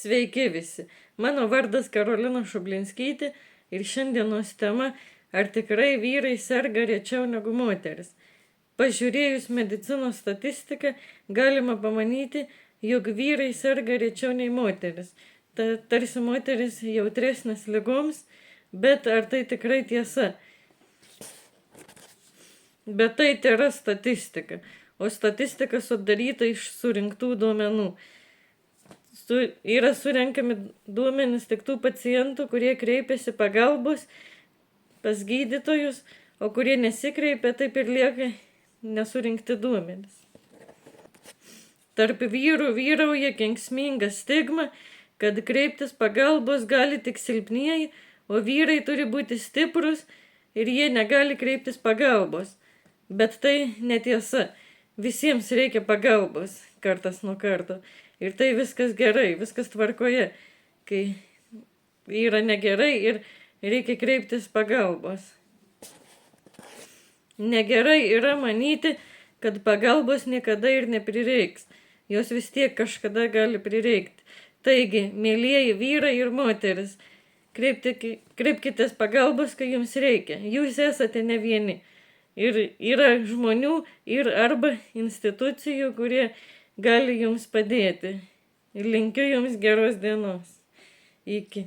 Sveiki visi. Mano vardas Karolina Šublinskytė ir šiandienos tema – ar tikrai vyrai serga rečiau negu moteris. Pažiūrėjus medicinos statistiką, galima pamanyti, jog vyrai serga rečiau nei moteris. Tarsi moteris jautresnės ligoms, bet ar tai tikrai tiesa? Bet tai tėra statistika, o statistika sudaryta iš surinktų duomenų. Yra surenkami duomenys tik tų pacientų, kurie kreipiasi pagalbos pas gydytojus, o kurie nesikreipia, taip ir lieka nesurinkti duomenys. Tarp vyrų vyrauja kenksminga stigma, kad kreiptis pagalbos gali tik silpnieji, o vyrai turi būti stiprus ir jie negali kreiptis pagalbos. Bet tai netiesa. Visiems reikia pagalbos kartas nuo karto. Ir tai viskas gerai, viskas tvarkoje, kai yra negerai ir reikia kreiptis pagalbos. Negerai yra manyti, kad pagalbos niekada ir neprireiks. Jos vis tiek kažkada gali prireikti. Taigi, mielieji vyrai ir moteris, kreipkitės pagalbos, kai jums reikia. Jūs esate ne vieni. Ir yra žmonių ir arba institucijų, kurie gali jums padėti. Ir linkiu jums geros dienos. Iki.